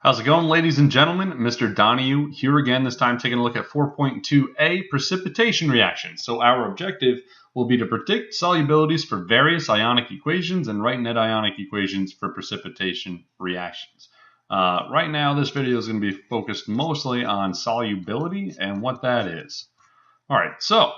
How's it going, ladies and gentlemen? Mr. Donahue here again, this time taking a look at 4.2a precipitation reactions. So our objective will be to predict solubilities for various ionic equations and write net ionic equations for precipitation reactions. Right now, this video is going to be focused mostly on solubility and what that is. All right, so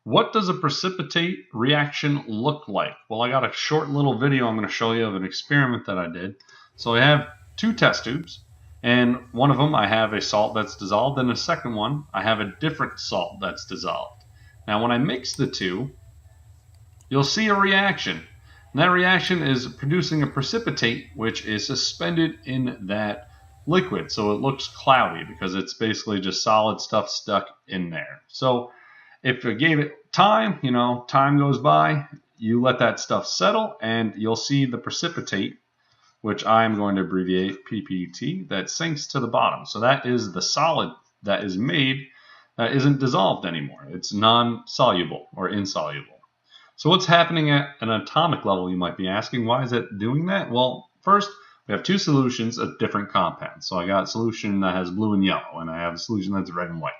what does a precipitate reaction look like? Well, I got a short little video I'm going to show you of an experiment that I did. So I have two test tubes. And one of them, I have a salt that's dissolved, and the second one, I have a different salt that's dissolved. Now, when I mix the two, you'll see a reaction. And that reaction is producing a precipitate, which is suspended in that liquid. So it looks cloudy because it's basically just solid stuff stuck in there. So if you gave it time, time goes by, you let that stuff settle, and you'll see the precipitate, which I'm going to abbreviate PPT, that sinks to the bottom. So that is the solid that is made that isn't dissolved anymore. It's non-soluble or insoluble. So what's happening at an atomic level, you might be asking? Why is it doing that? Well, first, we have two solutions of different compounds. So I got a solution that has blue and yellow, and I have a solution that's red and white.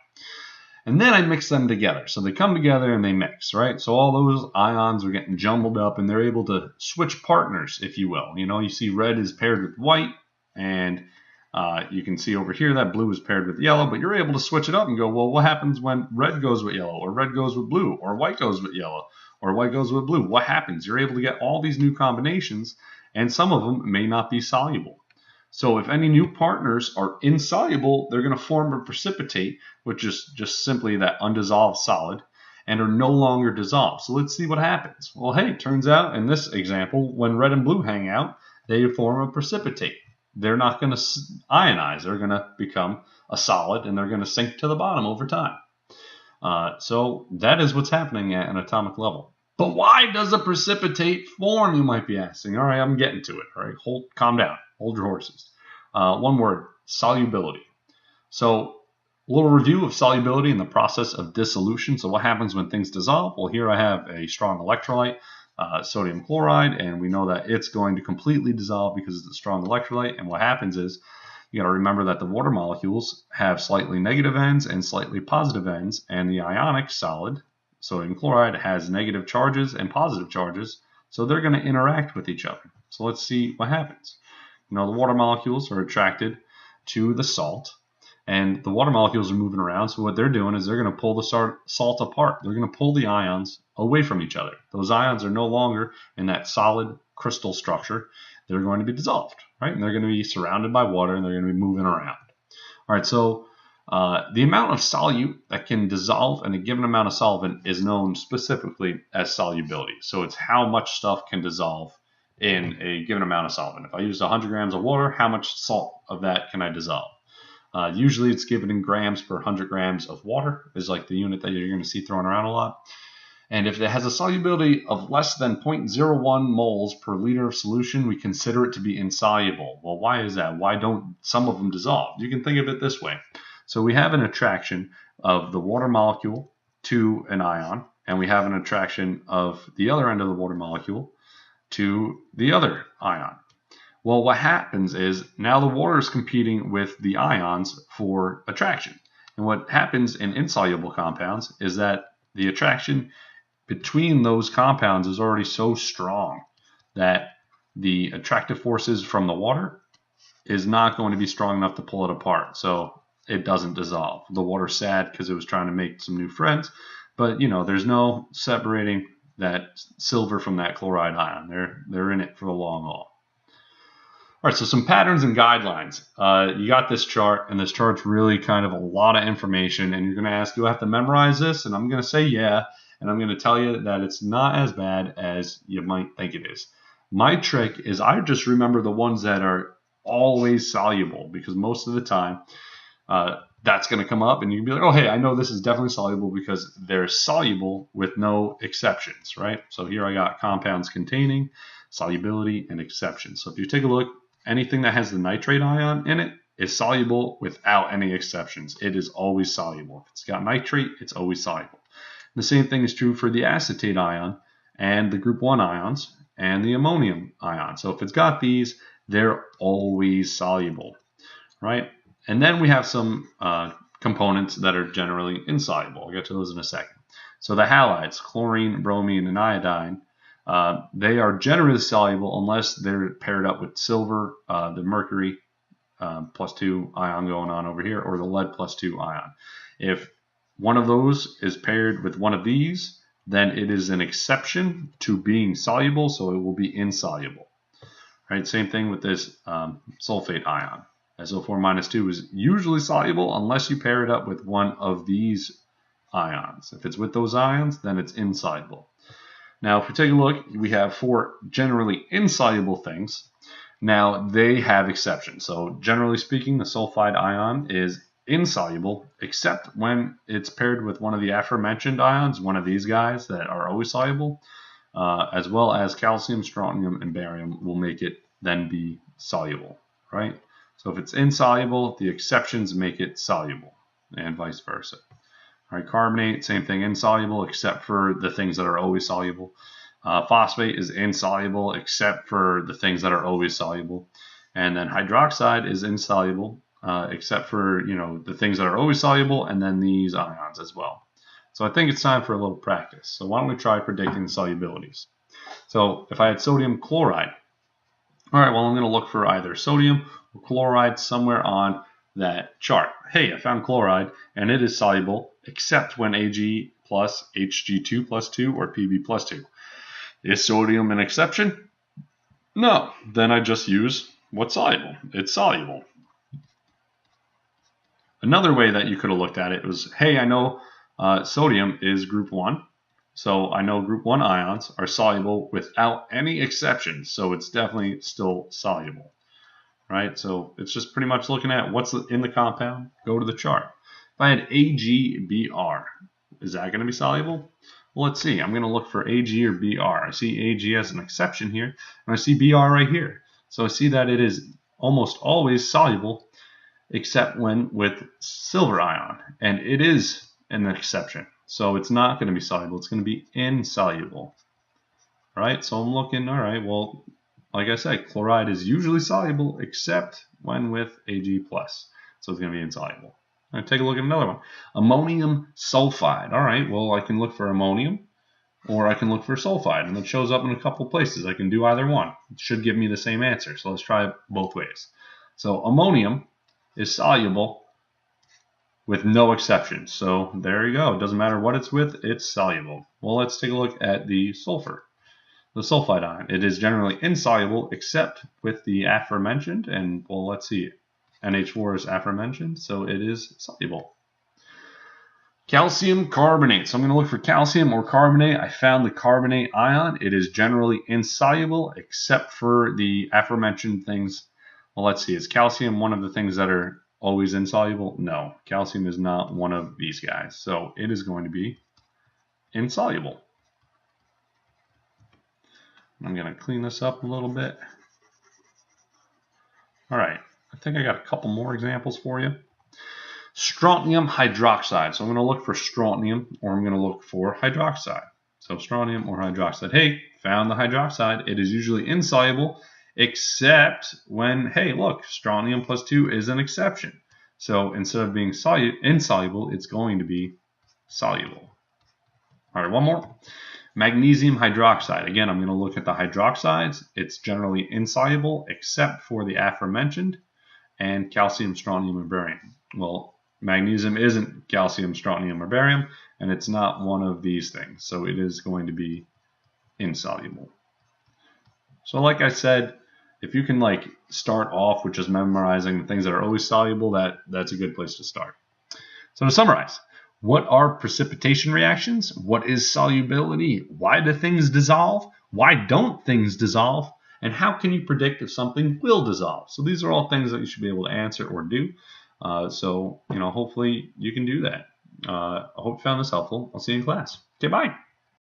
And then I mix them together. So they come together and they mix, right? So all those ions are getting jumbled up and they're able to switch partners, if you will. You see red is paired with white, and you can see over here that blue is paired with yellow, but you're able to switch it up and go, well, what happens when red goes with yellow, or red goes with blue, or white goes with yellow, or white goes with blue? What happens? You're able to get all these new combinations, and some of them may not be soluble. So if any new partners are insoluble, they're going to form a precipitate, which is just simply that undissolved solid, and are no longer dissolved. So let's see what happens. Well, hey, it turns out in this example, when red and blue hang out, they form a precipitate. They're not going to ionize. They're going to become a solid, and they're going to sink to the bottom over time. So that is what's happening at an atomic level. But why does a precipitate form, you might be asking? All right, I'm getting to it. All right, calm down. Hold your horses. One word, solubility. So a little review of solubility in the process of dissolution. So what happens when things dissolve? Well, here I have a strong electrolyte, sodium chloride, and we know that it's going to completely dissolve because it's a strong electrolyte. And what happens is you got to remember that the water molecules have slightly negative ends and slightly positive ends, and the ionic solid, sodium chloride, has negative charges and positive charges, so they're going to interact with each other. So let's see what happens. The water molecules are attracted to the salt, and the water molecules are moving around. So what they're doing is they're going to pull the salt apart. They're going to pull the ions away from each other. Those ions are no longer in that solid crystal structure. They're going to be dissolved, right? And they're going to be surrounded by water, and they're going to be moving around. All right, so the amount of solute that can dissolve in a given amount of solvent is known specifically as solubility. So it's how much stuff can dissolve in a given amount of solvent. If I use 100 grams of water, how much salt of that can I dissolve? Usually it's given in grams per 100 grams of water is like the unit that you're going to see thrown around a lot. And if it has a solubility of less than 0.01 moles per liter of solution, we consider it to be insoluble. Well, why is that? Why don't some of them dissolve? You can think of it this way. So we have an attraction of the water molecule to an ion, and we have an attraction of the other end of the water molecule to the other ion. Well, what happens is now the water is competing with the ions for attraction. And what happens in insoluble compounds is that the attraction between those compounds is already so strong that the attractive forces from the water is not going to be strong enough to pull it apart. So it doesn't dissolve. The water's sad because it was trying to make some new friends, but there's no separating that silver from that chloride ion. They're in it for the long haul. All right, so some patterns and guidelines. You got this chart, and this chart's really kind of a lot of information, and you're going to ask, do I have to memorize this? And I'm going to say yeah, and I'm going to tell you that it's not as bad as you might think it is. My trick is I just remember the ones that are always soluble, because most of the time that's going to come up, and you can be like, oh, hey, I know this is definitely soluble because they're soluble with no exceptions, right? So here I got compounds containing, solubility, and exceptions. So if you take a look, anything that has the nitrate ion in it is soluble without any exceptions. It is always soluble. If it's got nitrate, it's always soluble. The same thing is true for the acetate ion and the group 1 ions and the ammonium ion. So if it's got these, they're always soluble. right? And then we have some components that are generally insoluble. I'll get to those in a second. So the halides, chlorine, bromine, and iodine, they are generally soluble unless they're paired up with silver, the mercury +2 ion going on over here, or the lead +2 ion. If one of those is paired with one of these, then it is an exception to being soluble, so it will be insoluble. Right? Same thing with this sulfate ion. SO4-2 is usually soluble unless you pair it up with one of these ions. If it's with those ions, then it's insoluble. Now, if we take a look, we have 4 generally insoluble things. Now, they have exceptions. So, generally speaking, the sulfide ion is insoluble, except when it's paired with one of the aforementioned ions, one of these guys that are always soluble, as well as calcium, strontium, and barium will make it then be soluble, right? So if it's insoluble, the exceptions make it soluble, and vice versa. All right, carbonate, same thing, insoluble, except for the things that are always soluble. Phosphate is insoluble, except for the things that are always soluble. And then hydroxide is insoluble, except for the things that are always soluble, and then these ions as well. So I think it's time for a little practice. So why don't we try predicting the solubilities? So if I had sodium chloride, all right, well, I'm going to look for either sodium or chloride somewhere on that chart. Hey, I found chloride, and it is soluble, except when Ag plus Hg2 plus 2 or Pb plus 2. Is sodium an exception? No. Then I just use what's soluble. It's soluble. Another way that you could have looked at it was, hey, I know sodium is group 1. So I know group 1 ions are soluble without any exceptions. So it's definitely still soluble, right? So it's just pretty much looking at what's in the compound. Go to the chart. If I had AgBr, is that going to be soluble? Well, let's see. I'm going to look for Ag or Br. I see Ag as an exception here, and I see Br right here. So I see that it is almost always soluble, except when with silver ion, and it is an exception. So it's not going to be soluble. It's going to be insoluble, right? So I'm looking, all right, well, like I said, chloride is usually soluble, except when with Ag+. So it's going to be insoluble. All right, take a look at another one. Ammonium sulfide. All right, well, I can look for ammonium, or I can look for sulfide, and it shows up in a couple places. I can do either one. It should give me the same answer, so let's try it both ways. So ammonium is soluble with no exceptions. So there you go. It doesn't matter what it's with, it's soluble. Well, let's take a look at the sulfur. The sulfide ion. It is generally insoluble except with the aforementioned, and well, let's see. NH4 is aforementioned, so it is soluble. Calcium carbonate. So I'm going to look for calcium or carbonate. I found the carbonate ion. It is generally insoluble except for the aforementioned things. Well, let's see. Is calcium one of the things that are always insoluble? No. Calcium is not one of these guys. So it is going to be insoluble. I'm going to clean this up a little bit. All right. I think I got a couple more examples for you. Strontium hydroxide. So I'm going to look for strontium, or I'm going to look for hydroxide. So strontium or hydroxide. Hey, found the hydroxide. It is usually insoluble, except when, hey, look, strontium plus 2 is an exception. So instead of being insoluble, it's going to be soluble. All right, one more. Magnesium hydroxide. Again, I'm going to look at the hydroxides. It's generally insoluble, except for the aforementioned, and calcium, strontium, and barium. Well, magnesium isn't calcium, strontium, or barium, and it's not one of these things. So it is going to be insoluble. So like I said, if you can start off with just memorizing the things that are always soluble, that's a good place to start. So to summarize, what are precipitation reactions? What is solubility? Why do things dissolve? Why don't things dissolve? And how can you predict if something will dissolve? So these are all things that you should be able to answer or do. So hopefully you can do that. I hope you found this helpful. I'll see you in class. Okay, bye.